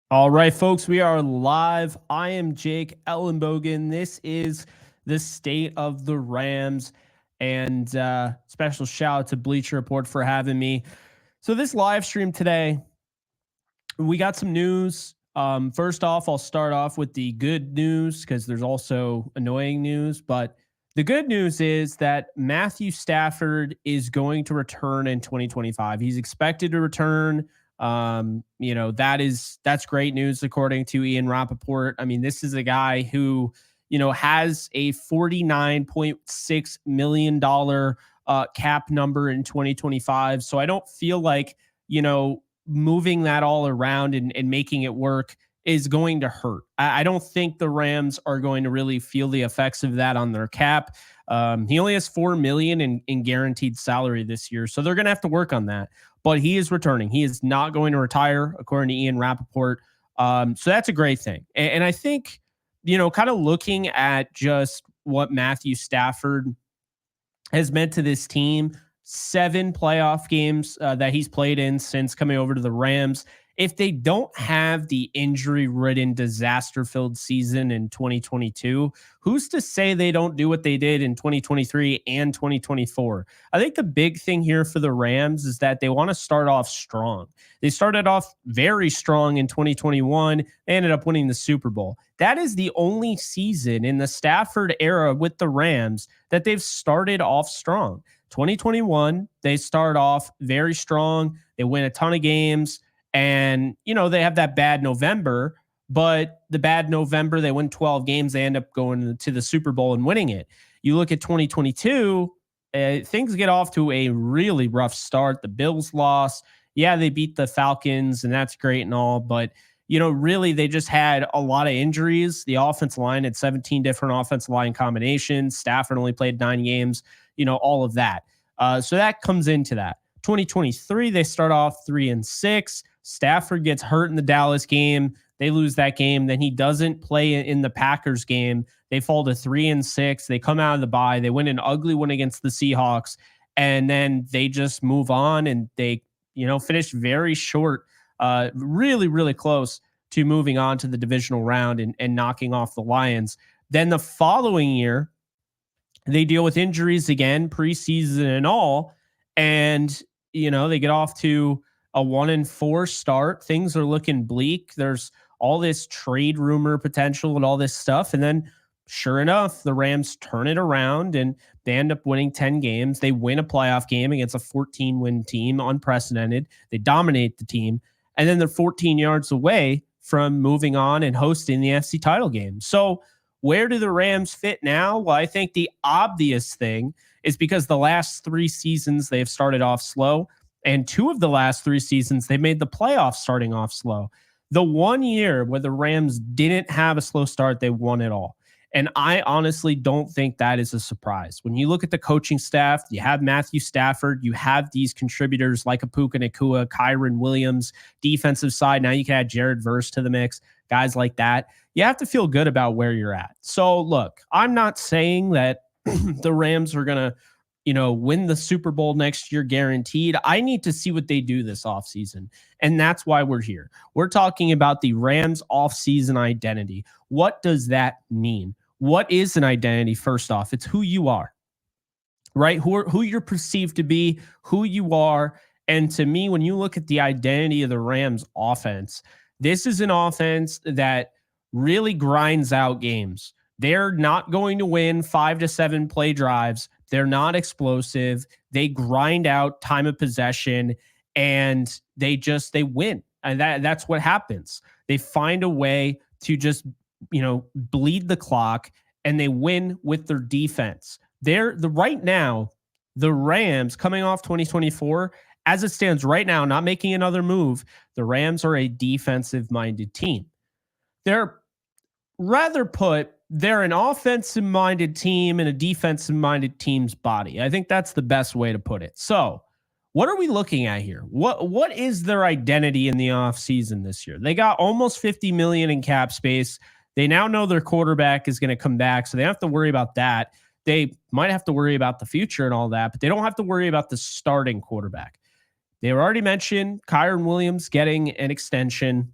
All right, folks, we are live. I am Jake Ellenbogen. This is the state of the Rams. And special shout out to Bleacher Report for having me. So, this live stream today, we got some news. First off, I'll start off with the good news because there's also annoying news. But the good news is that Matthew Stafford is going to return in 2025. He's expected to return. That's great news according to Ian Rappaport. I mean, this is a guy who, has a $49.6 million cap number in 2025. So I don't feel like, moving that all around and making it work is going to hurt. I don't think the Rams are going to really feel the effects of that on their cap. He only has $4 million in guaranteed salary this year, so they're going to have to work on that. But he is returning. He is not going to retire, according to Ian Rappaport. So that's a great thing. And I think, kind of looking at just what Matthew Stafford has meant to this team, 7 playoff games that he's played in since coming over to the Rams. If they don't have the injury-ridden, disaster-filled season in 2022, who's to say they don't do what they did in 2023 and 2024? I think the big thing here for the Rams is that they want to start off strong. They started off very strong in 2021. They ended up winning the Super Bowl. That is the only season in the Stafford era with the Rams that they've started off strong. 2021, they start off very strong. They win a ton of games. And, they have that bad November, but the bad November, they win 12 games. They end up going to the Super Bowl and winning it. You look at 2022, things get off to a really rough start. The Bills lost. Yeah, they beat the Falcons, and that's great and all. But, really, they just had a lot of injuries. The offensive line had 17 different offensive line combinations. Stafford only played 9 games, all of that. So that comes into that. 2023, they start off 3-6. Stafford gets hurt in the Dallas game. They lose that game. Then he doesn't play in the Packers game. They fall to 3-6. They come out of the bye. They win an ugly one against the Seahawks. And then they just move on and they, finish very short, really, really close to moving on to the divisional round and knocking off the Lions. Then the following year, they deal with injuries again, preseason and all. And, they get off to a 1-4 start. Things are looking bleak. There's all this trade rumor potential and all this stuff. And then sure enough, the Rams turn it around and they end up winning 10 games. They win a playoff game against a 14-win team, unprecedented. They dominate the team. And then they're 14 yards away from moving on and hosting the NFC title game. So where do the Rams fit now? Well, I think the obvious thing is because the last 3 seasons they've started off slow. And 2 of the last 3 seasons, they made the playoffs starting off slow. The one year where the Rams didn't have a slow start, they won it all. And I honestly don't think that is a surprise. When you look at the coaching staff, you have Matthew Stafford, you have these contributors like Puka Nacua, Kyren Williams, defensive side. Now you can add Jared Verse to the mix, guys like that. You have to feel good about where you're at. So look, I'm not saying that the Rams are going to win the Super Bowl next year guaranteed. I need to see what they do this offseason. And that's why we're here. We're talking about the Rams offseason identity. What does that mean? What is an identity? First off, it's who you are, right? Who you're perceived to be, who you are. And to me, when you look at the identity of the Rams offense, this is an offense that really grinds out games. They're not going to win 5 to 7 play drives. They're not explosive. They grind out time of possession and they win. And that's what happens. They find a way to just, bleed the clock and they win with their defense. Right now, the Rams coming off 2024, as it stands right now, not making another move, the Rams are a defensive minded team. They're an offensive-minded team in a defensive-minded team's body. I think that's the best way to put it. So what are we looking at here? What is their identity in the offseason this year? They got almost $50 million in cap space. They now know their quarterback is going to come back, so they don't have to worry about that. They might have to worry about the future and all that, but they don't have to worry about the starting quarterback. They already mentioned Kyren Williams getting an extension.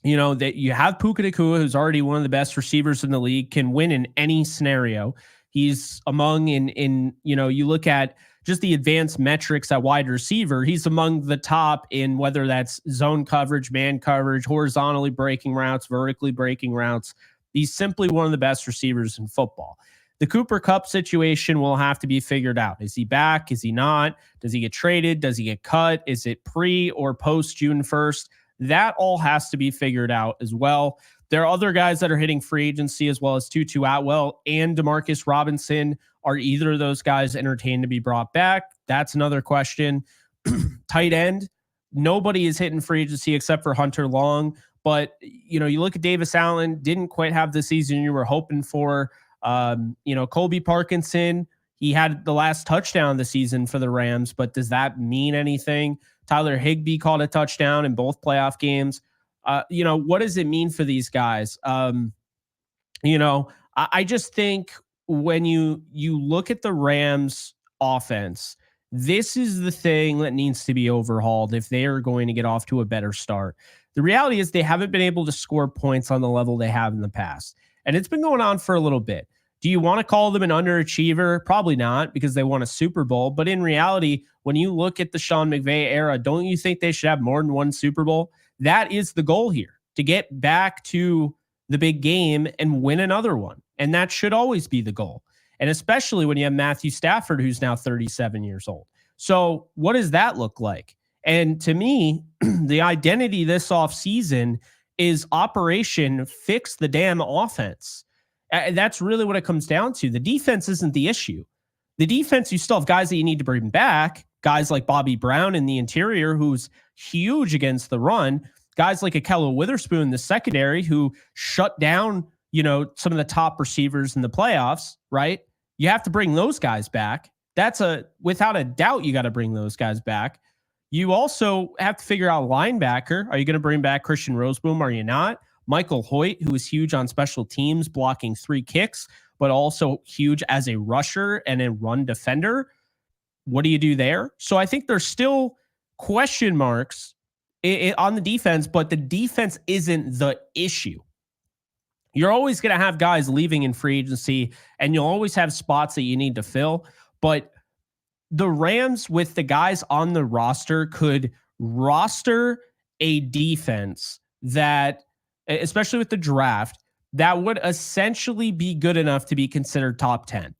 that you have Puka Nacua, who's already one of the best receivers in the league, can win in any scenario. He's among you look at just the advanced metrics at wide receiver. He's among the top in whether that's zone coverage, man coverage, horizontally breaking routes, vertically breaking routes. He's simply one of the best receivers in football. The Cooper Kupp situation will have to be figured out. Is he back? Is he not? Does he get traded? Does he get cut? Is it pre or post June 1st? That all has to be figured out as well. There are other guys that are hitting free agency as well as Tutu Atwell and Demarcus Robinson. Are either of those guys entertained to be brought back? That's another question. Tight end, nobody is hitting free agency except for Hunter Long. But, you look at Davis Allen, didn't quite have the season you were hoping for. Colby Parkinson, he had the last touchdown of the season for the Rams, but does that mean anything? Tyler Higbee caught a touchdown in both playoff games. What does it mean for these guys? I just think when you look at the Rams offense, this is the thing that needs to be overhauled if they are going to get off to a better start. The reality is they haven't been able to score points on the level they have in the past. And it's been going on for a little bit. Do you want to call them an underachiever? Probably not, because they won a Super Bowl. But in reality, when you look at the Sean McVay era, don't you think they should have more than one Super Bowl? That is the goal here, to get back to the big game and win another one. And that should always be the goal. And especially when you have Matthew Stafford, who's now 37 years old. So what does that look like? And to me, the identity this offseason is Operation Fix the Damn Offense. That's really what it comes down to. The defense isn't the issue. The defense, you still have guys that you need to bring back, guys like Bobby Brown in the interior, who's huge against the run, guys like Akello Witherspoon in the secondary, who shut down, some of the top receivers in the playoffs, right? You have to bring those guys back. Without a doubt, you got to bring those guys back. You also have to figure out linebacker. Are you going to bring back Christian Roseboom? Are you not? Michael Hoyt, who is huge on special teams, blocking 3 kicks, but also huge as a rusher and a run defender. What do you do there? So I think there's still question marks on the defense, but the defense isn't the issue. You're always going to have guys leaving in free agency, and you'll always have spots that you need to fill. But the Rams, with the guys on the roster, could roster a defense that, especially with the draft, that would essentially be good enough to be considered top 10.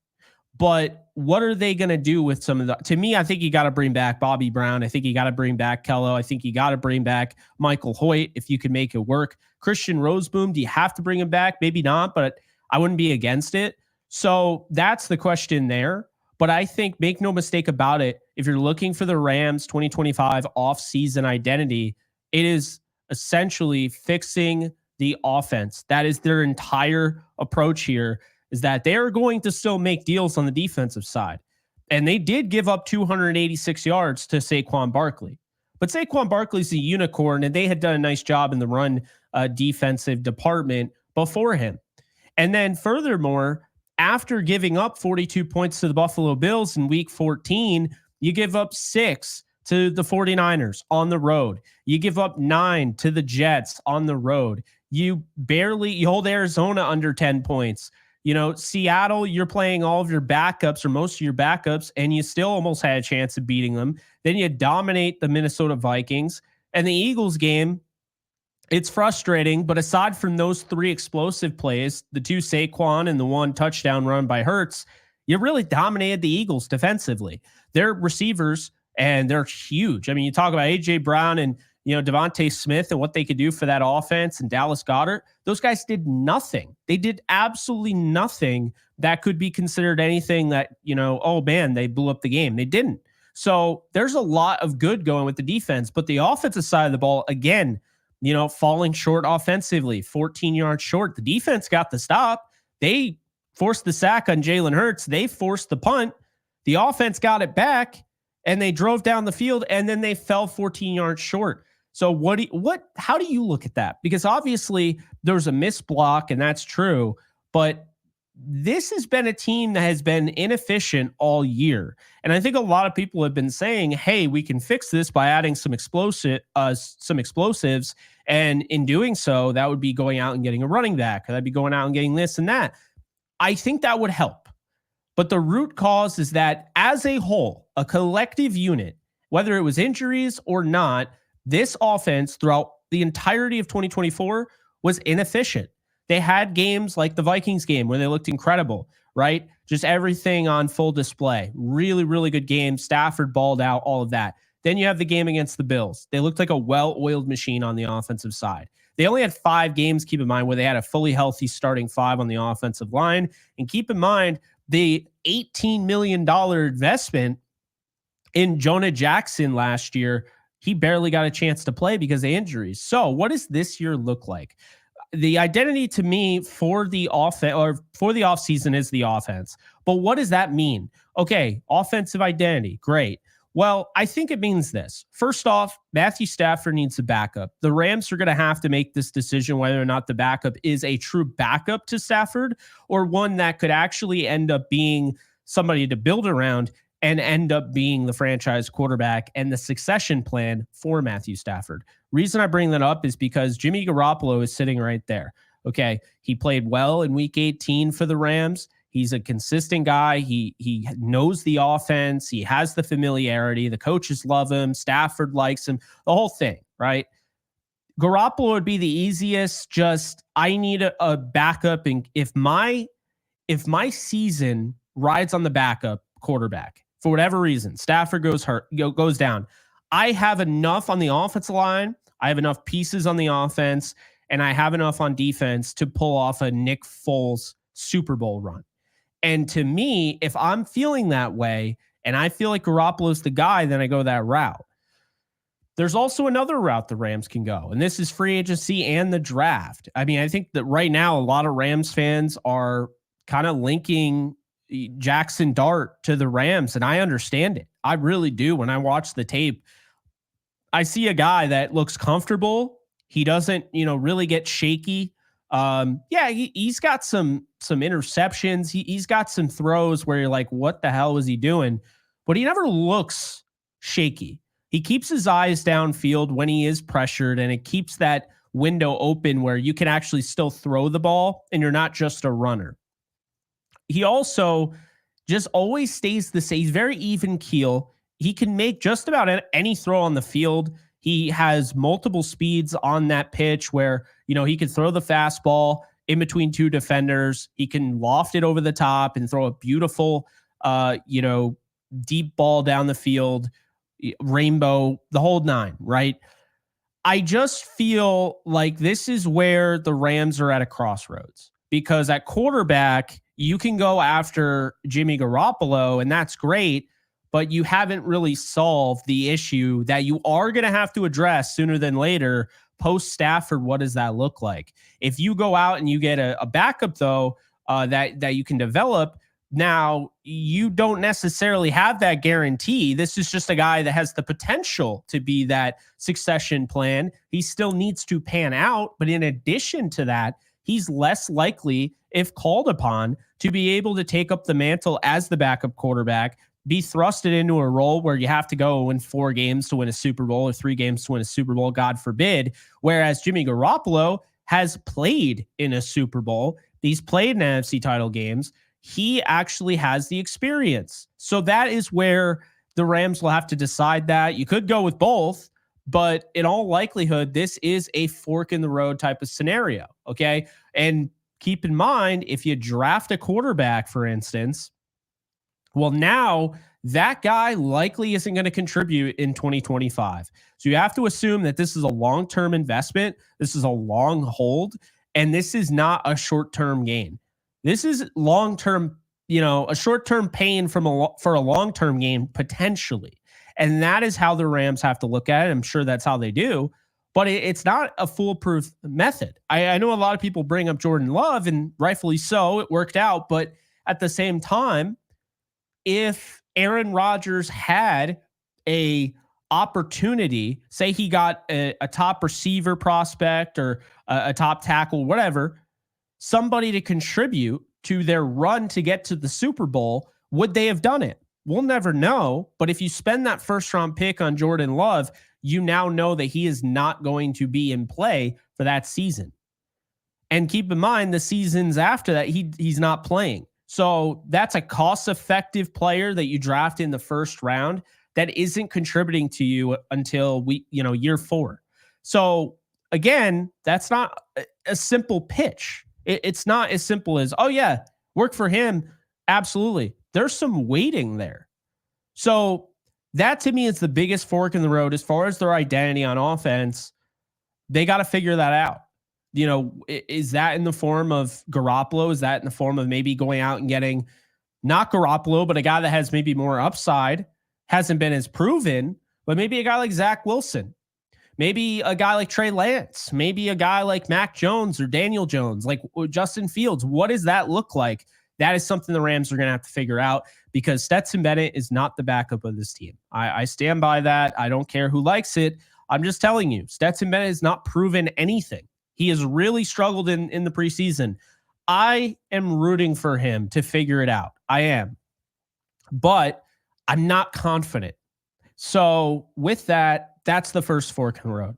But what are they going to do with some of the, to me, I think you got to bring back Bobby Brown. I think you got to bring back Kello. I think you got to bring back Michael Hoyt if you can make it work. Christian Roseboom, do you have to bring him back? Maybe not, but I wouldn't be against it. So that's the question there. But I think, make no mistake about it, if you're looking for the Rams 2025 off-season identity, it is essentially fixing the offense. That is their entire approach here, is that they are going to still make deals on the defensive side. And they did give up 286 yards to Saquon Barkley. But Saquon Barkley's a unicorn, and they had done a nice job in the run defensive department before him. And then furthermore, after giving up 42 points to the Buffalo Bills in week 14, you give up 6 to the 49ers on the road. You give up 9 to the Jets on the road. You hold Arizona under 10 points. Seattle, you're playing all of your backups or most of your backups, and you still almost had a chance of beating them. Then you dominate the Minnesota Vikings. And the Eagles game, it's frustrating, but aside from those 3 explosive plays, the 2 Saquon and the 1 touchdown run by Hurts, you really dominated the Eagles defensively. Their receivers, and they're huge. I mean, you talk about A.J. Brown and Devontae Smith and what they could do for that offense, and Dallas Goedert. Those guys did nothing. They did absolutely nothing that could be considered anything that, oh man, they blew up the game. They didn't. So there's a lot of good going with the defense, but the offensive side of the ball, again, falling short offensively, 14 yards short. The defense got the stop. They forced the sack on Jalen Hurts. They forced the punt. The offense got it back, and they drove down the field, and then they fell 14 yards short. So how do you look at that? Because obviously there's a missed block, and that's true, but this has been a team that has been inefficient all year. And I think a lot of people have been saying, hey, we can fix this by adding some explosives. And in doing so, that would be going out and getting a running back. That'd be going out and getting this and that. I think that would help. But the root cause is that as a whole, a collective unit, whether it was injuries or not, this offense throughout the entirety of 2024 was inefficient. They had games like the Vikings game where they looked incredible, right? Just everything on full display. Really, really good game. Stafford balled out, all of that. Then you have the game against the Bills. They looked like a well-oiled machine on the offensive side. They only had 5 games, keep in mind, where they had a fully healthy starting 5 on the offensive line. And keep in mind, the $18 million investment in Jonah Jackson last year, he barely got a chance to play because of injuries. So what does this year look like? The identity to me for the offseason is the offense. But what does that mean? Okay, offensive identity, great. Well, I think it means this. First off, Matthew Stafford needs a backup. The Rams are going to have to make this decision whether or not the backup is a true backup to Stafford or one that could actually end up being somebody to build around and end up being the franchise quarterback and the succession plan for Matthew Stafford. Reason I bring that up is because Jimmy Garoppolo is sitting right there. Okay, he played well in week 18 for the Rams. He's a consistent guy. He knows the offense. He has the familiarity. The coaches love him. Stafford likes him. The whole thing, right? Garoppolo would be the easiest. Just I need a backup, and if my season rides on the backup quarterback for whatever reason, Stafford goes down. I have enough on the offensive line. I have enough pieces on the offense, and I have enough on defense to pull off a Nick Foles Super Bowl run. And to me, if I'm feeling that way and I feel like Garoppolo's the guy, then I go that route. There's also another route the Rams can go, and this is free agency and the draft. I mean, I think that right now a lot of Rams fans are kind of linking Jackson Dart to the Rams, and I understand it. I really do. When I watch the tape, I see a guy that looks comfortable. He doesn't, really get shaky. He's got some interceptions. He's got some throws where you're like, what the hell was he doing? But he never looks shaky. He keeps his eyes downfield when he is pressured, and it keeps that window open where you can actually still throw the ball and you're not just a runner. He also just always stays the same. He's very even keel. He can make just about any throw on the field. He has multiple speeds on that pitch where, he can throw the fastball in between 2 defenders. He can loft it over the top and throw a beautiful, deep ball down the field, rainbow, the whole 9, right? I just feel like this is where the Rams are at a crossroads, because at quarterback, you can go after Jimmy Garoppolo, and that's great, but you haven't really solved the issue that you are going to have to address sooner than later. Post Stafford, what does that look like? If you go out and you get a backup, though, that you can develop, now you don't necessarily have that guarantee. This is just a guy that has the potential to be that succession plan. He still needs to pan out, but in addition to that, he's less likely, if called upon, to be able to take up the mantle as the backup quarterback, be thrusted into a role where you have to go win 4 games to win a Super Bowl or 3 games to win a Super Bowl, God forbid. Whereas Jimmy Garoppolo has played in a Super Bowl. He's played in NFC title games. He actually has the experience. So that is where the Rams will have to decide that. You could go with both, but in all likelihood, this is a fork in the road type of scenario. Okay. And keep in mind, if you draft a quarterback, for instance, well, now that guy likely isn't going to contribute in 2025. So you have to assume that this is a long-term investment. This is a long hold, and this is not a short-term gain. This is long-term, a short-term pain for a long-term gain potentially. And that is how the Rams have to look at it. I'm sure that's how they do, but it's not a foolproof method. I know a lot of people bring up Jordan Love, and rightfully so. It worked out, but at the same time, if Aaron Rodgers had a opportunity, say he got a top receiver prospect or a top tackle, whatever, somebody to contribute, to their run to get to the Super Bowl, would they have done it? We'll never know. But if you spend that first round pick on Jordan Love, you now know that he is not going to be in play for that season. And keep in mind, the seasons after that, he's not playing. So that's a cost-effective player that you draft in the first round that isn't contributing to you until year 4. So again, that's not a simple pitch. It's not as simple as, oh yeah, work for him. Absolutely. There's some waiting there. So that to me is the biggest fork in the road as far as their identity on offense. They got to figure that out. Is that in the form of Garoppolo? Is that in the form of maybe going out and getting not Garoppolo, but a guy that has maybe more upside, hasn't been as proven, but maybe a guy like Zach Wilson, maybe a guy like Trey Lance, maybe a guy like Mac Jones or Daniel Jones, like Justin Fields. What does that look like? That is something the Rams are going to have to figure out, because Stetson Bennett is not the backup of this team. I stand by that. I don't care who likes it. I'm just telling you, Stetson Bennett has not proven anything. He has really struggled in the preseason. I am rooting for him to figure it out. I am. But I'm not confident. So with that, that's the first fork in the road.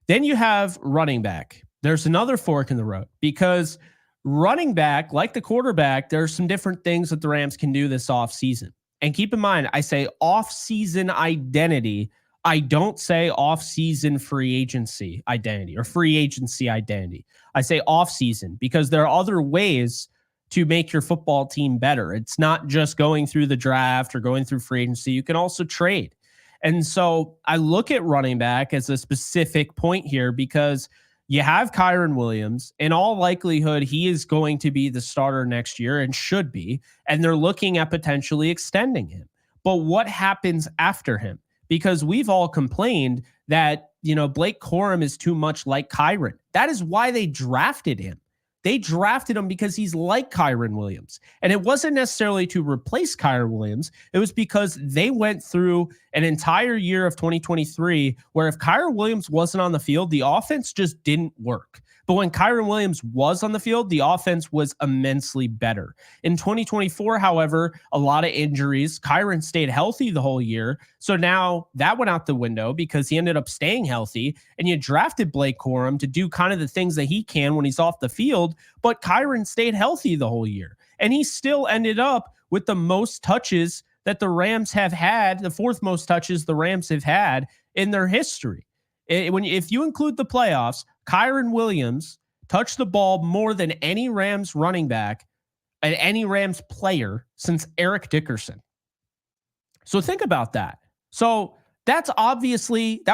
Then you have running back. There's another fork in the road, because running back, like the quarterback, there's some different things that the Rams can do this offseason. And keep in mind, I say offseason identity. I don't say off-season free agency identity or free agency identity. I say off-season because there are other ways to make your football team better. It's not just going through the draft or going through free agency. You can also trade. And so I look at running back as a specific point here, because you have Kyren Williams. In all likelihood, he is going to be the starter next year and should be. And they're looking at potentially extending him. But what happens after him? Because we've all complained that, Blake Corum is too much like Kyren. That is why they drafted him. They drafted him because he's like Kyren Williams. And it wasn't necessarily to replace Kyren Williams. It was because they went through an entire year of 2023 where if Kyren Williams wasn't on the field, the offense just didn't work. But when Kyren Williams was on the field, the offense was immensely better. In 2024, however, a lot of injuries. Kyren stayed healthy the whole year. So now that went out the window because he ended up staying healthy. And you drafted Blake Corum to do kind of the things that he can when he's off the field. But Kyren stayed healthy the whole year. And he still ended up with the most touches that the Rams have had, the fourth most touches the Rams have had in their history. If you include the playoffs, Kyren Williams touched the ball more than any Rams running back and any Rams player since Eric Dickerson. So think about that. So that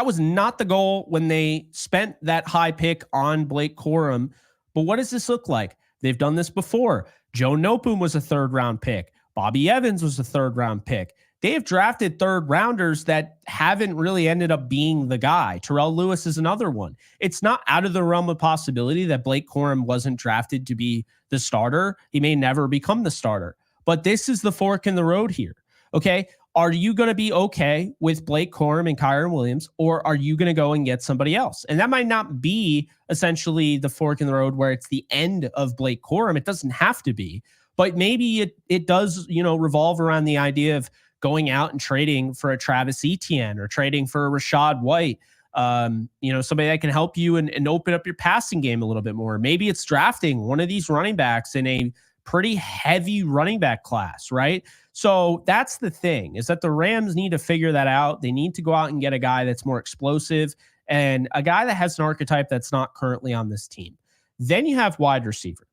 was not the goal when they spent that high pick on Blake Corum. But what does this look like? They've done this before. Joe Nopum was a 3rd round pick. Bobby Evans was a 3rd round pick. They have drafted 3rd rounders that haven't really ended up being the guy. Terrell Lewis is another one. It's not out of the realm of possibility that Blake Corum wasn't drafted to be the starter. He may never become the starter. But this is the fork in the road here. Okay. Are you going to be okay with Blake Corum and Kyren Williams, or are you going to go and get somebody else? And that might not be essentially the fork in the road where it's the end of Blake Corum. It doesn't have to be, but maybe it does, revolve around the idea of going out and trading for a Travis Etienne or trading for a Rachaad White, somebody that can help you and open up your passing game a little bit more. Maybe it's drafting one of these running backs in a pretty heavy running back class, right? So that's the thing, is that the Rams need to figure that out. They need to go out and get a guy that's more explosive and a guy that has an archetype that's not currently on this team. Then you have wide receiver.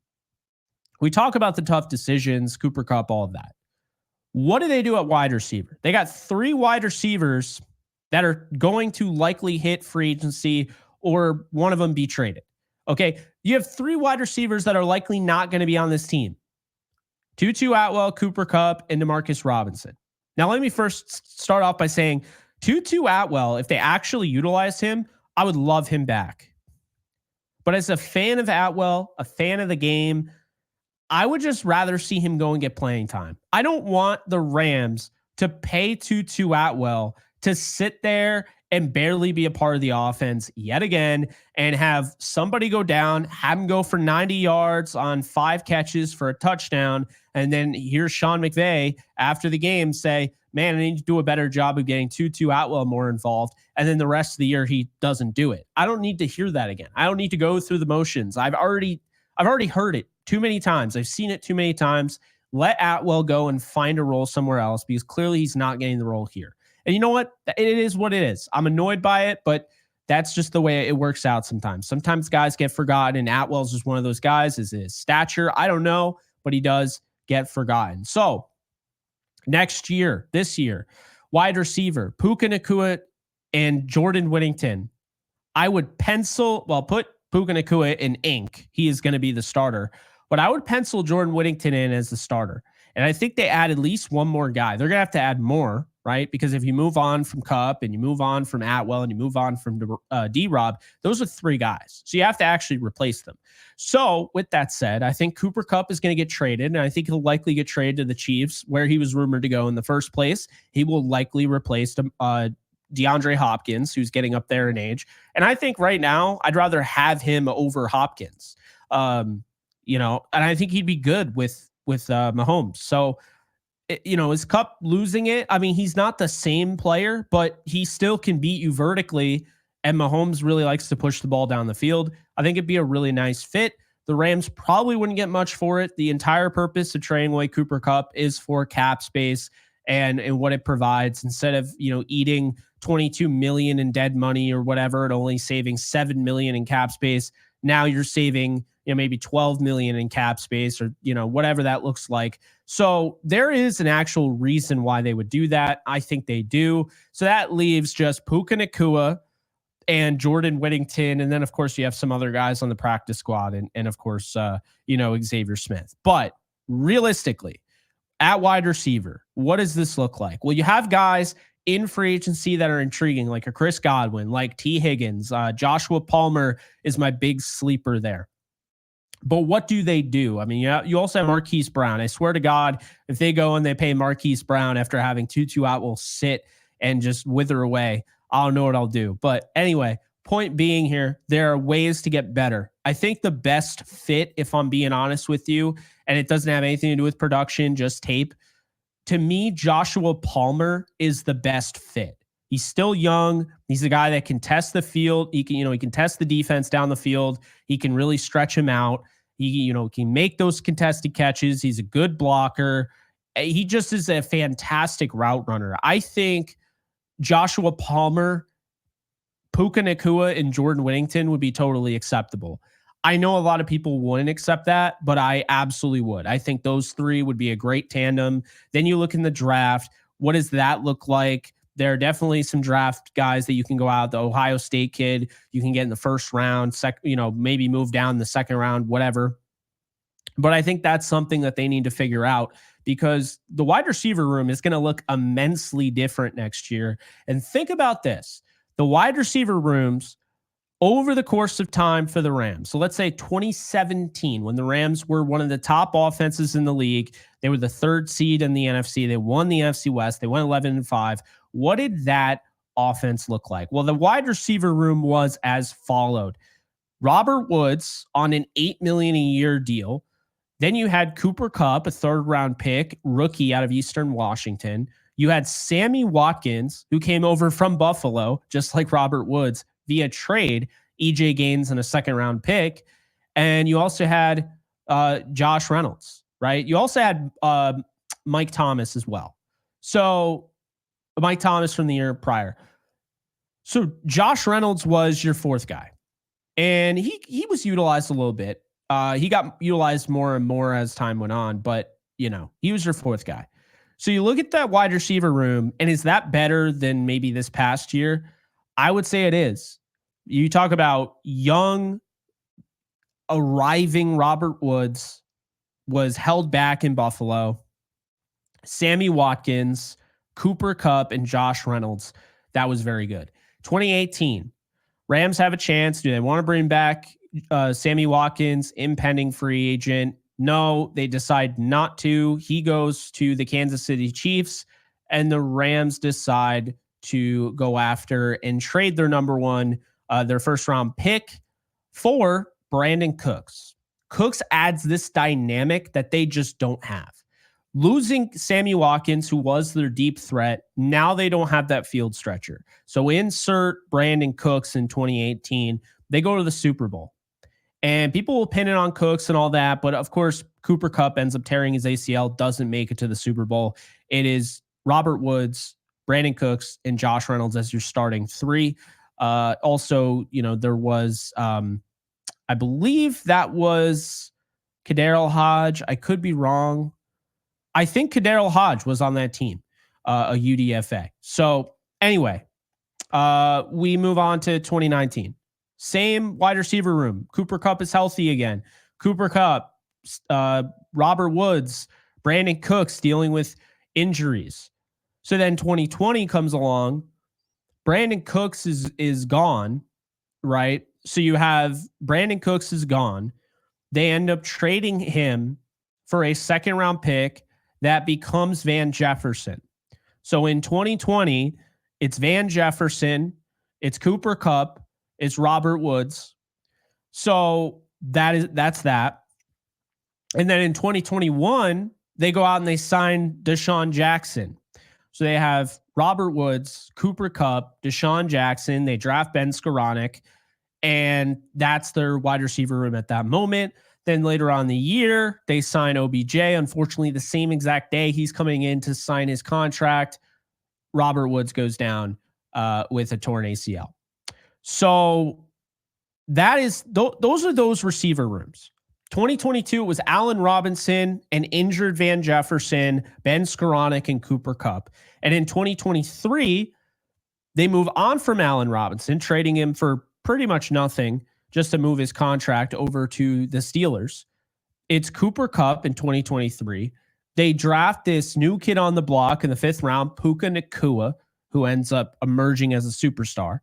We talk about the tough decisions, Cooper Kupp, all of that. What do they do at wide receiver? They got 3 wide receivers that are going to likely hit free agency or one of them be traded. Okay. You have 3 wide receivers that are likely not going to be on this team. Tutu Atwell, Cooper Kupp, and DeMarcus Robinson. Now, let me first start off by saying Tutu Atwell, if they actually utilized him, I would love him back. But as a fan of Atwell, a fan of the game, I would just rather see him go and get playing time. I don't want the Rams to pay Tutu Atwell to sit there and barely be a part of the offense yet again, and have somebody go down, have him go for 90 yards on 5 catches for a touchdown. And then here's Sean McVey after the game say, man, I need to do a better job of getting Tutu Atwell more involved. And then the rest of the year, he doesn't do it. I don't need to hear that again. I don't need to go through the motions. I've already heard it too many times. I've seen it too many times. Let Atwell go and find a role somewhere else, because clearly he's not getting the role here. And you know what? It is what it is. I'm annoyed by it, but that's just the way it works out sometimes. Sometimes guys get forgotten, and Atwell's just one of those guys. Is his stature? I don't know, but he does get forgotten. So this year, wide receiver, Puka Nacua and Jordan Whittington. I would put Puka Nacua in ink. He is going to be the starter, but I would pencil Jordan Whittington in as the starter. And I think they add at least one more guy. They're going to have to add more, right? Because if you move on from Kupp and you move on from Atwell and you move on from D-Rob, those are 3 guys. So you have to actually replace them. So with that said, I think Cooper Kupp is going to get traded, and I think he'll likely get traded to the Chiefs, where he was rumored to go in the first place. He will likely replace DeAndre Hopkins, who's getting up there in age. And I think right now I'd rather have him over Hopkins. And I think he'd be good with Mahomes. So, is Kupp losing it? I mean, he's not the same player, but he still can beat you vertically, and Mahomes really likes to push the ball down the field. I think it'd be a really nice fit. The Rams probably wouldn't get much for it. The entire purpose of trading away Cooper Kupp is for cap space and what it provides. Instead of, eating $22 million in dead money or whatever, and only saving $7 million in cap space, now you're saving maybe $12 million in cap space, or whatever that looks like. So there is an actual reason why they would do that. I think they do. So that leaves just Puka Nacua and Jordan Whittington, and then of course you have some other guys on the practice squad, and of course Xavier Smith. But realistically, at wide receiver, what does this look like? Well, you have guys in free agency that are intriguing, like a Chris Godwin, like T. Higgins. Joshua Palmer is my big sleeper there. But what do they do? I mean, you also have Marquise Brown. I swear to God, if they go and they pay Marquise Brown after having Tutu Atwell sit and just wither away, I don't know what I'll do. But anyway, point being here, there are ways to get better. I think the best fit, if I'm being honest with you, and it doesn't have anything to do with production, just tape, to me, Joshua Palmer is the best fit. He's still young. He's a guy that can test the field. He can test the defense down the field. He can really stretch him out. He can make those contested catches. He's a good blocker. He just is a fantastic route runner. I think Joshua Palmer, Puka Nacua, and Jordan Whittington would be totally acceptable. I know a lot of people wouldn't accept that, but I absolutely would. I think those 3 would be a great tandem. Then you look in the draft. What does that look like? There are definitely some draft guys that you can go out. The Ohio State kid you can get in the first round, maybe move down the second round, whatever. But I think that's something that they need to figure out, because the wide receiver room is going to look immensely different next year. And think about this. The wide receiver rooms over the course of time for the Rams. So let's say 2017, when the Rams were one of the top offenses in the league, they were the 3rd seed in the NFC. They won the NFC West. They went 11-5. What did that offense look like? Well, the wide receiver room was as followed. Robert Woods on an $8 million a year deal. Then you had Cooper Kupp, a 3rd round pick, rookie out of Eastern Washington. You had Sammy Watkins, who came over from Buffalo, just like Robert Woods, via trade, EJ Gaines and a 2nd round pick. And you also had Josh Reynolds, right? You also had Mike Thomas as well. So Mike Thomas from the year prior. So Josh Reynolds was your 4th guy. And he was utilized a little bit. He got utilized more and more as time went on, but he was your 4th guy. So you look at that wide receiver room, and is that better than maybe this past year? I would say it is. You talk about young, arriving Robert Woods was held back in Buffalo. Sammy Watkins, Cooper Kupp, and Josh Reynolds. That was very good. 2018, Rams have a chance. Do they want to bring back Sammy Watkins, impending free agent? No, they decide not to. He goes to the Kansas City Chiefs, and the Rams decide to go after and trade their number one, their first round pick for Brandon Cooks. Cooks adds this dynamic that they just don't have. Losing Sammy Watkins, who was their deep threat, now they don't have that field stretcher. So insert Brandon Cooks in 2018. They go to the Super Bowl. And people will pin it on Cooks and all that. But of course, Cooper Kupp ends up tearing his ACL, doesn't make it to the Super Bowl. It is Robert Woods, Brandon Cooks, and Josh Reynolds as your starting three. Also, there was, I believe that was Kadarrell Hodge. I could be wrong. I think Kadarrell Hodge was on that team, a UDFA. So anyway, we move on to 2019. Same wide receiver room. Cooper Kupp is healthy again. Cooper Kupp, Robert Woods, Brandon Cooks dealing with injuries. So then 2020 comes along. Brandon Cooks is gone, right? So you have Brandon Cooks is gone. They end up trading him for a second round pick that becomes Van Jefferson. So in 2020, it's Van Jefferson, it's Cooper Kupp, it's Robert Woods. So that's that. And then in 2021, they go out and they sign Deshaun Jackson. So they have Robert Woods, Cooper Kupp, Deshaun Jackson. They draft Ben Skoranek, and that's their wide receiver room at that moment. Then later on in the year, they sign OBJ. Unfortunately, the same exact day he's coming in to sign his contract, Robert Woods goes down with a torn ACL. So that is those are those receiver rooms. 2022 was Allen Robinson, an injured Van Jefferson, Ben Skoranek, and Cooper Kupp. And in 2023, they move on from Allen Robinson, trading him for pretty much nothing just to move his contract over to the Steelers. It's Cooper Kupp in 2023. They draft this new kid on the block in the 5th round, Puka Nacua, who ends up emerging as a superstar.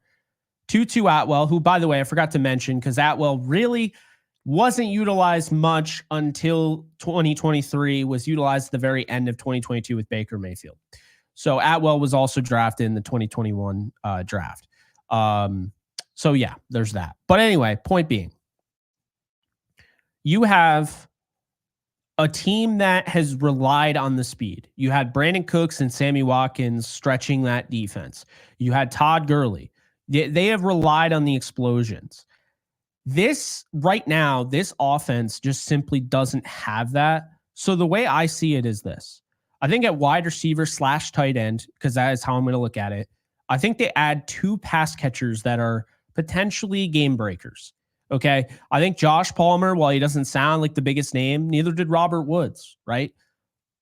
Tutu Atwell, who, by the way, I forgot to mention because Atwell really wasn't utilized much until 2023, was utilized at the very end of 2022 with Baker Mayfield. So Atwell was also drafted in the 2021 draft. So yeah, there's that. But anyway, point being, you have a team that has relied on the speed. You had Brandon Cooks and Sammy Watkins stretching that defense. You had Todd Gurley. They have relied on the explosions. This right now, this offense just simply doesn't have that. So the way I see it is this. I think at wide receiver / tight end, because that is how I'm going to look at it, I think they add 2 pass catchers that are potentially game breakers. Okay. I think Josh Palmer, while he doesn't sound like the biggest name, neither did Robert Woods, right?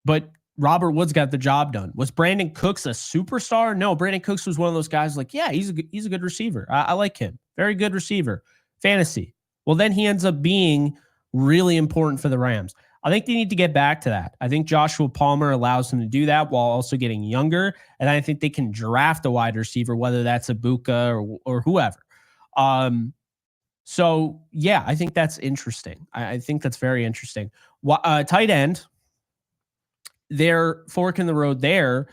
But Robert Woods got the job done. Was Brandon Cooks a superstar? No, Brandon Cooks was one of those guys like, yeah, he's a good receiver. I like him. Very good receiver. Fantasy. Well, then he ends up being really important for the Rams. I think they need to get back to that. I think Joshua Palmer allows them to do that while also getting younger. And I think they can draft a wide receiver, whether that's Ibuka or whoever. So yeah, I think that's interesting. I think that's very interesting. Tight end, their fork in the road there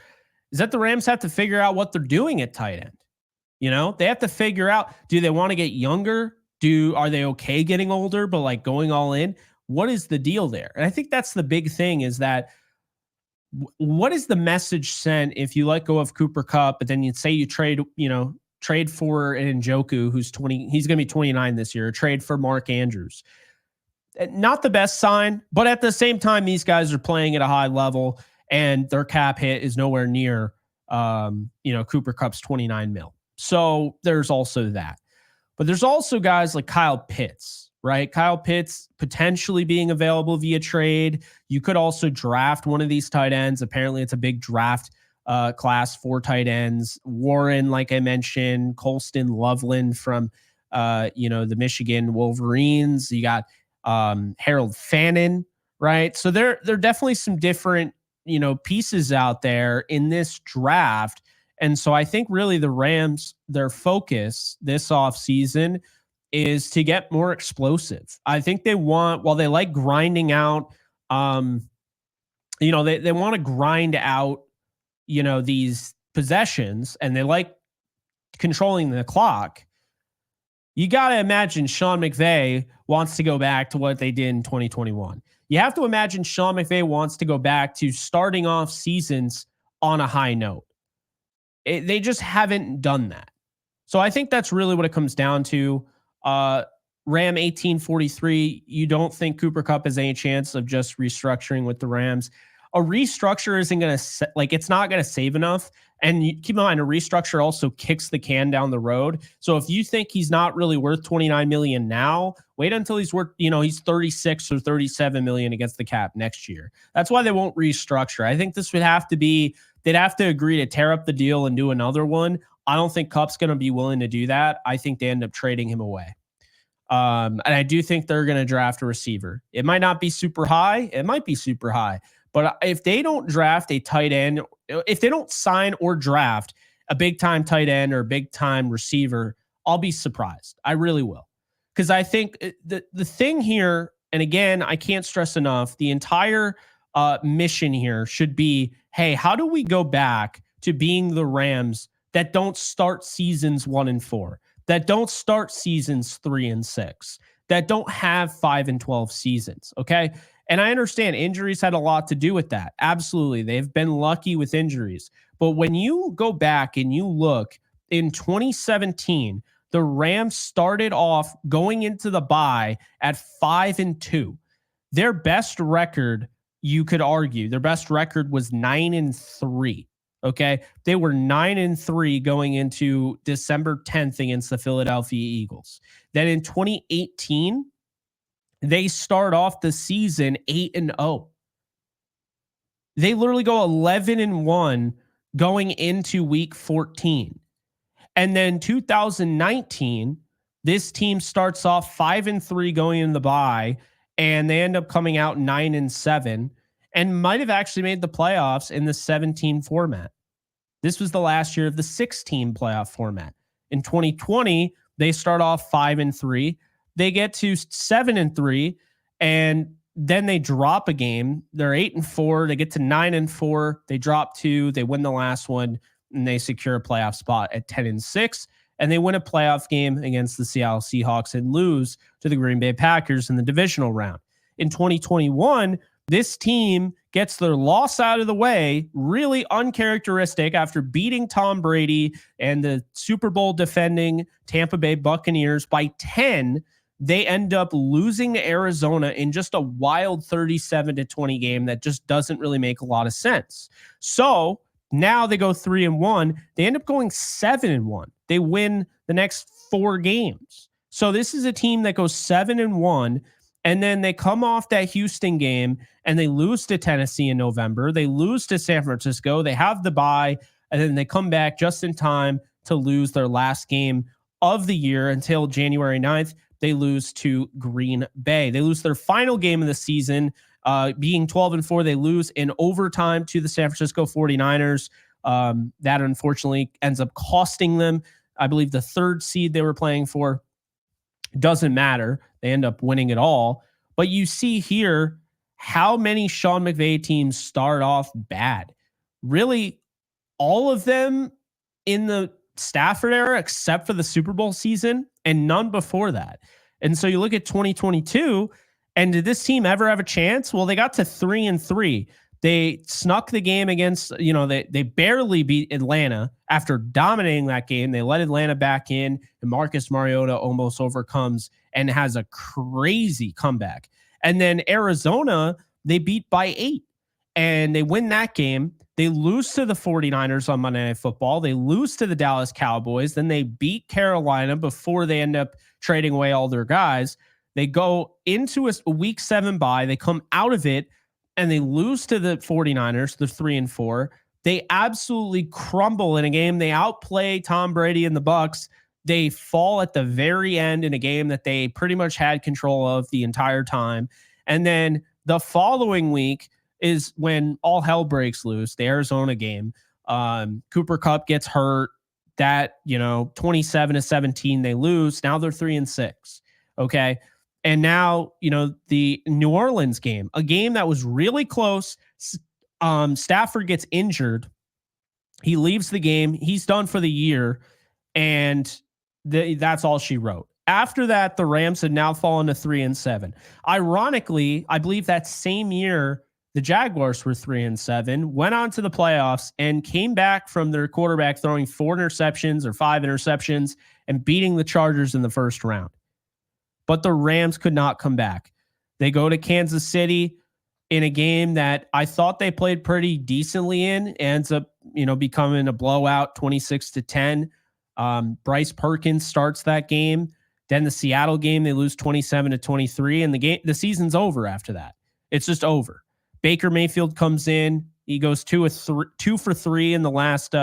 is that the Rams have to figure out what they're doing at tight end. They have to figure out, do they want to get younger? Are they okay getting older, but like going all in? What is the deal there? And I think that's the big thing is that what is the message sent if you let go of Cooper Kupp, but then you'd say you trade for an Njoku who's 20, he's going to be 29 this year, or trade for Mark Andrews. Not the best sign, but at the same time, these guys are playing at a high level and their cap hit is nowhere near, Cooper Kupp's 29 mil. So there's also that. But there's also guys like Kyle Pitts, right? Kyle Pitts potentially being available via trade. You could also draft one of these tight ends. Apparently it's a big draft class for tight ends. Warren, like I mentioned, Colston Loveland from, the Michigan Wolverines. You got Harold Fannin, right? So there are definitely some different, pieces out there in this draft. And so I think really the Rams, their focus this offseason is to get more explosive. I think they want, while they like grinding out, they want to grind out, these possessions and they like controlling the clock, you got to imagine Sean McVay wants to go back to what they did in 2021. You have to imagine Sean McVay wants to go back to starting off seasons on a high note. They just haven't done that. So I think that's really what it comes down to. Ram 1843, you don't think Cooper Kupp has any chance of just restructuring with the Rams? A restructure isn't going to, it's not going to save enough. And keep in mind, a restructure also kicks the can down the road. So if you think he's not really worth $29 million now, wait until he's worth, he's 36 or 37 million against the cap next year. That's why they won't restructure. I think this would have to be, they'd have to agree to tear up the deal and do another one. I don't think Kupp's going to be willing to do that. I think they end up trading him away. And I do think they're going to draft a receiver. It might not be super high. It might be super high. But if they don't draft a tight end, if they don't sign or draft a big-time tight end or a big-time receiver, I'll be surprised. I really will. Because I think the thing here, and again, I can't stress enough, the entire mission here should be, hey, how do we go back to being the Rams that don't start seasons 1 and 4, that don't start seasons 3 and 6, that don't have 5 and 12 seasons, okay? And I understand injuries had a lot to do with that. Absolutely. They've been lucky with injuries. But when you go back and you look in 2017, the Rams started off going into the bye at 5 and 2. Their best record, you could argue, their best record was 9 and 3. Okay. They were 9 and 3 going into December 10th against the Philadelphia Eagles. Then in 2018, they start off the season 8 and 0. They literally go 11 and 1 going into week 14. And then 2019, this team starts off 5 and 3 going in the bye, and they end up coming out 9 and 7 and might have actually made the playoffs in the 17 format. This was the last year of the 16 playoff format. In 2020, they start off 5 and 3. They get to 7 and 3, and then they drop a game. They're 8 and 4. They get to 9 and 4. They drop 2. They win the last one, and they secure a playoff spot at 10 and 6. And they win a playoff game against the Seattle Seahawks and lose to the Green Bay Packers in the divisional round. In 2021, this team gets their loss out of the way, really uncharacteristic, after beating Tom Brady and the Super Bowl defending Tampa Bay Buccaneers by 10. They end up losing to Arizona in just a wild 37-20 game that just doesn't really make a lot of sense. So now they go 3 and 1. They end up going 7 and 1. They win the next 4 games. So this is a team that goes 7 and 1. And then they come off that Houston game and they lose to Tennessee in November. They lose to San Francisco. They have the bye, and then they come back just in time to lose their last game of the year until January 9th. They lose to Green Bay. They lose their final game of the season, being 12 and 4. They lose in overtime to the San Francisco 49ers. That unfortunately ends up costing them, I believe, the 3rd seed they were playing for. Doesn't matter. They end up winning it all. But you see here how many Sean McVay teams start off bad. Really, all of them in the Stafford era, except for the Super Bowl season, and none before that. And so you look at 2022, and did this team ever have a chance? Well, they got to 3 and 3. They snuck the game against, they barely beat Atlanta after dominating that game. They let Atlanta back in, and Marcus Mariota almost overcomes and has a crazy comeback. And then Arizona, they beat by 8, and they win that game. They lose to the 49ers on Monday Night Football. They lose to the Dallas Cowboys. Then they beat Carolina before they end up trading away all their guys. They go into a week 7 bye. They come out of it, and they lose to the 49ers. They're 3 and 4. They absolutely crumble in a game. They outplay Tom Brady and the Bucs. They fall at the very end in a game that they pretty much had control of the entire time. And then the following week is when all hell breaks loose, the Arizona game. Cooper Kupp gets hurt. That, 27-17, they lose. Now they're 3 and 6. Okay. And now, the New Orleans game, a game that was really close. Stafford gets injured He leaves the game. He's done for the year. And that's all she wrote. After that, the Rams had now fallen to 3-7. Ironically, I believe that same year, the Jaguars were 3-7, went on to the playoffs, and came back from their quarterback throwing 4 interceptions or 5 interceptions and beating the Chargers in the first round. But the Rams could not come back. They go to Kansas City in a game that I thought they played pretty decently in, ends up, becoming a blowout, 26-10. Bryce Perkins starts that game. Then the Seattle game, they lose 27-23, and the season's over after that. It's just over. Baker Mayfield comes in. He goes 2 for 3 in the last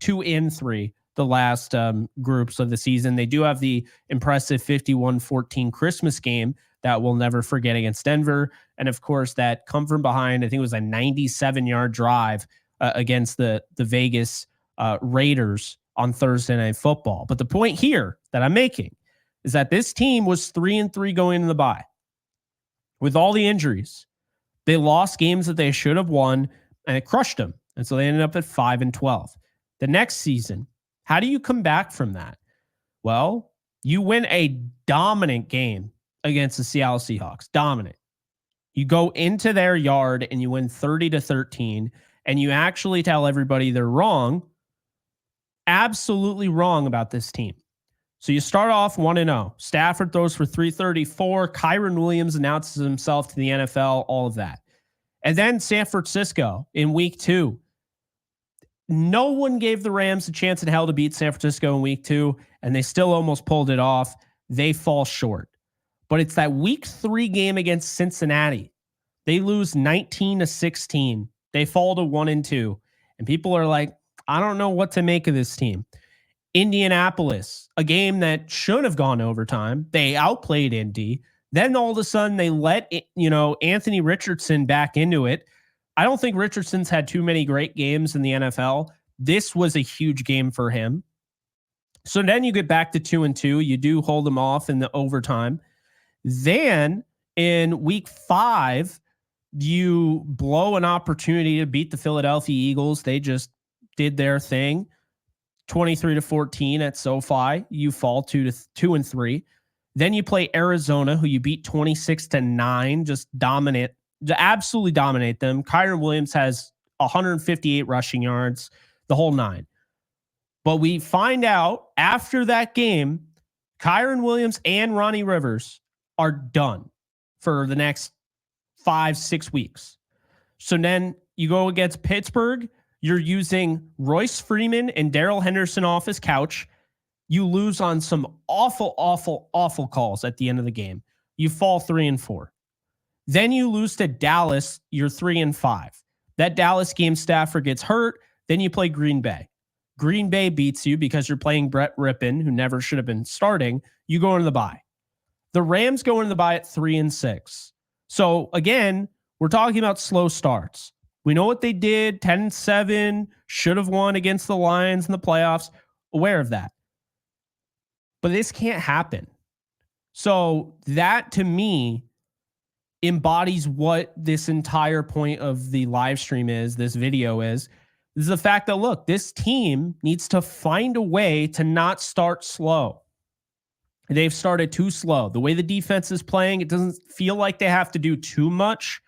2 in 3 the last groups of the season. They do have the impressive 51-14 Christmas game that we'll never forget against Denver. And of course, that come from behind, I think it was a 97-yard drive against the Vegas Raiders on Thursday Night Football. But the point here that I'm making is that this team was 3-3 going into the bye. With all the injuries, they lost games that they should have won, and it crushed them. And so they ended up at 5-12. The next season, how do you come back from that? Well, you win a dominant game against the Seattle Seahawks. Dominant. You go into their yard and you win 30-13, and you actually tell everybody they're wrong, absolutely wrong about this team. So you start off 1-0. Stafford throws for 334. Kyren Williams announces himself to the NFL, all of that. And then San Francisco in week 2. No one gave the Rams a chance in hell to beat San Francisco in week 2, and they still almost pulled it off. They fall short. But it's that week 3 game against Cincinnati. They lose 19-16. They fall to 1-2. And people are like, I don't know what to make of this team. Indianapolis, a game that should have gone overtime. They outplayed Indy. Then all of a sudden they let Anthony Richardson back into it. I don't think Richardson's had too many great games in the NFL. This was a huge game for him. So then you get back to 2-2. You do hold them off in the overtime. Then in week 5, you blow an opportunity to beat the Philadelphia Eagles. They just did their thing. 23-14 at SoFi. You fall 2-3. Then you play Arizona, who you beat 26-9. Just dominate, absolutely dominate them. Kyren Williams has 158 rushing yards, the whole 9. But we find out after that game, Kyren Williams and Ronnie Rivers are done for the next 5-6 weeks. So then you go against Pittsburgh. You're using Royce Freeman and Darrell Henderson off his couch. You lose on some awful, awful, awful calls at the end of the game. You fall 3-4. Then you lose to Dallas. You're 3-5. That Dallas game, Stafford gets hurt. Then you play Green Bay. Green Bay beats you because you're playing Brett Rippon, who never should have been starting. You go into the bye. The Rams go into the bye at 3-6. So again, we're talking about slow starts. We know what they did, 10-7, should have won against the Lions in the playoffs. Aware of that. But this can't happen. So that, to me, embodies what this entire point of the live stream is, this video is the fact that, look, this team needs to find a way to not start slow. They've started too slow. The way the defense is playing, it doesn't feel like they have to do too much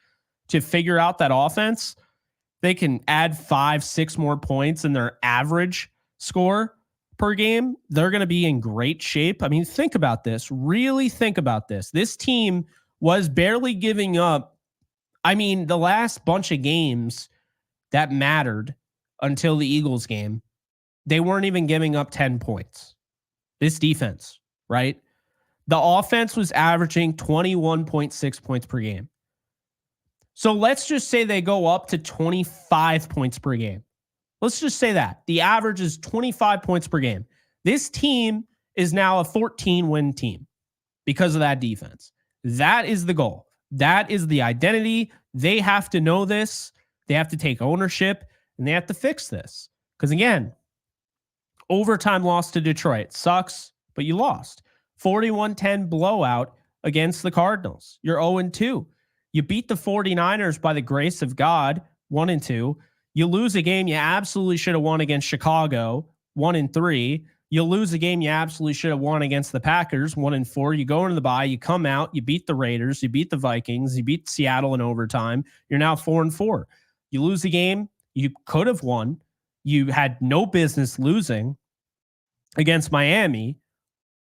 to figure out that offense. They can add 5-6 more points in their average score per game. They're going to be in great shape. I mean, think about this. Really think about this. This team was barely giving up. I mean, the last bunch of games that mattered until the Eagles game, they weren't even giving up 10 points. This defense, right? The offense was averaging 21.6 points per game. So let's just say they go up to 25 points per game. Let's just say that. The average is 25 points per game. This team is now a 14-win team because of that defense. That is the goal. That is the identity. They have to know this. They have to take ownership, and they have to fix this. Because again, overtime loss to Detroit. Sucks, but you lost. 41-10 blowout against the Cardinals. You're 0-2. You beat the 49ers by the grace of God, 1-2. You lose a game you absolutely should have won against Chicago, 1-3. You lose a game you absolutely should have won against the Packers, 1-4. You go into the bye, you come out, you beat the Raiders, you beat the Vikings, you beat Seattle in overtime. You're now 4-4. You lose a game you could have won. You had no business losing against Miami,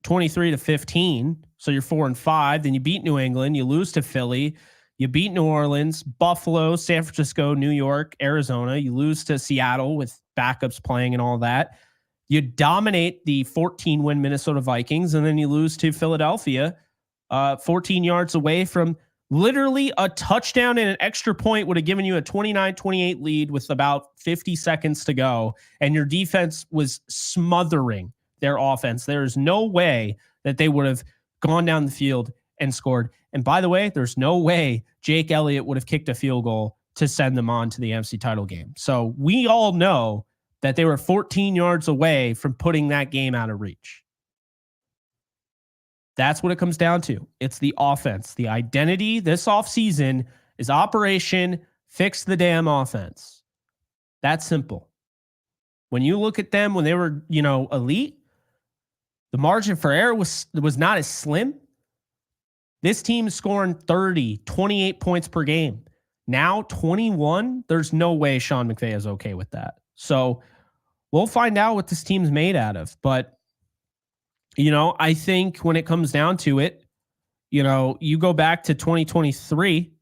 23-15. So you're 4-5. Then you beat New England. You lose to Philly. You beat New Orleans, Buffalo, San Francisco, New York, Arizona. You lose to Seattle with backups playing and all that. You dominate the 14-win Minnesota Vikings, and then you lose to Philadelphia, 14 yards away from literally a touchdown, and an extra point would have given you a 29-28 lead with about 50 seconds to go, and your defense was smothering their offense. There is no way that they would have gone down the field and scored. And by the way, there's no way Jake Elliott would have kicked a field goal to send them on to the NFC title game. So we all know that they were 14 yards away from putting that game out of reach. That's what it comes down to. It's the offense. The identity this offseason is Operation Fix the Damn Offense. That's simple. When you look at them when they were, elite, the margin for error was not as slim. This team is scoring 30, 28 points per game. Now 21, there's no way Sean McVey is okay with that. So we'll find out what this team's made out of. But, I think when it comes down to it, you go back to 2023,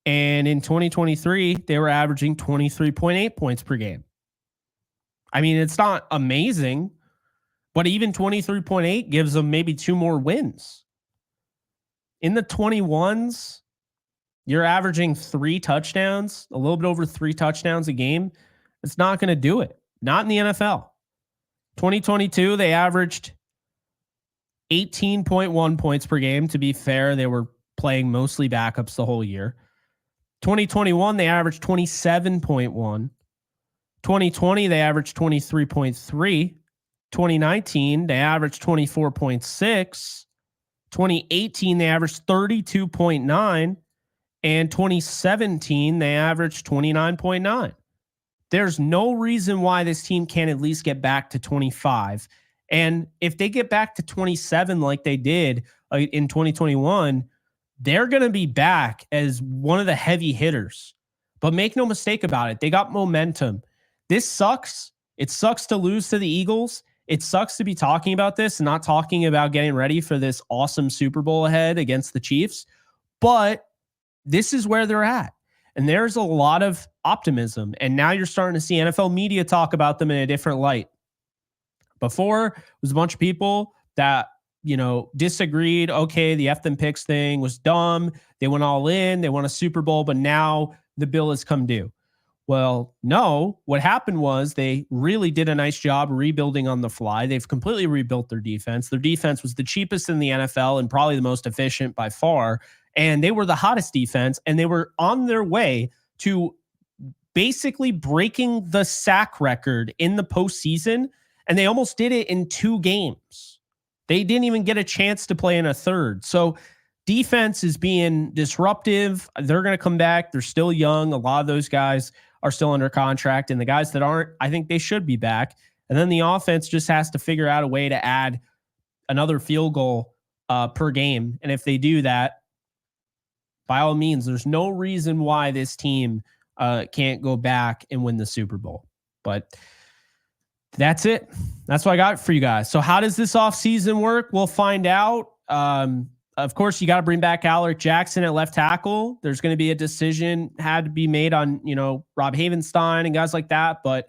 and in 2023, they were averaging 23.8 points per game. I mean, it's not amazing, but even 23.8 gives them maybe 2 more wins. In the 21s, you're averaging 3 touchdowns, a little bit over 3 touchdowns a game. It's not going to do it. Not in the NFL. 2022, they averaged 18.1 points per game. To be fair, they were playing mostly backups the whole year. 2021, they averaged 27.1. 2020, they averaged 23.3. 2019, they averaged 24.6. 2018, they averaged 32.9. And 2017, they averaged 29.9. There's no reason why this team can't at least get back to 25. And if they get back to 27 like they did in 2021, they're going to be back as one of the heavy hitters. But make no mistake about it, they got momentum. This sucks. It sucks to lose to the Eagles. It sucks to be talking about this and not talking about getting ready for this awesome Super Bowl ahead against the Chiefs. But this is where they're at. And there's a lot of optimism. And now you're starting to see NFL media talk about them in a different light. Before, it was a bunch of people that, disagreed. Okay, the F them picks thing was dumb. They went all in. They won a Super Bowl, but now the bill has come due. Well, no, what happened was they really did a nice job rebuilding on the fly. They've completely rebuilt their defense. Their defense was the cheapest in the NFL and probably the most efficient by far. And they were the hottest defense, and they were on their way to basically breaking the sack record in the postseason. And they almost did it in 2 games. They didn't even get a chance to play in a third. So defense is being disruptive. They're going to come back. They're still young. A lot of those guys are still under contract. And the guys that aren't, I think they should be back. And then the offense just has to figure out a way to add another field goal per game. And if they do that, by all means, there's no reason why this team can't go back and win the Super Bowl. But that's it. That's what I got for you guys. So how does this offseason work? We'll find out. Of course, you got to bring back Alec Jackson at left tackle. There's going to be a decision had to be made on, Rob Havenstein and guys like that. But,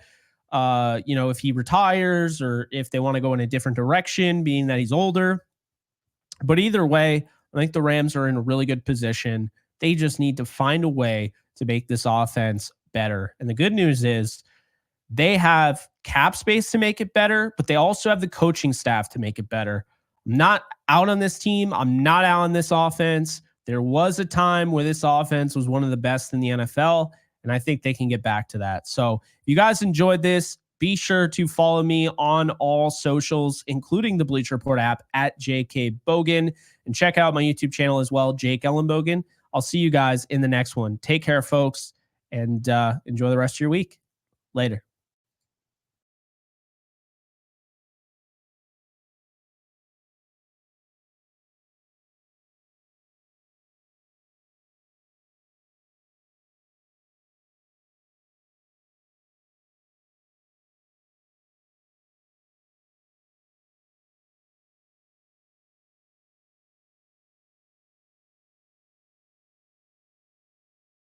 if he retires or if they want to go in a different direction, being that he's older. But either way, I think the Rams are in a really good position. They just need to find a way to make this offense better. And the good news is they have cap space to make it better, but they also have the coaching staff to make it better. I'm not out on this team. I'm not out on this offense. There was a time where this offense was one of the best in the NFL, and I think they can get back to that. So if you guys enjoyed this, be sure to follow me on all socials, including the Bleacher Report app at JK Bogan, and check out my YouTube channel as well, Jake Ellenbogen. I'll see you guys in the next one. Take care, folks, and enjoy the rest of your week. Later.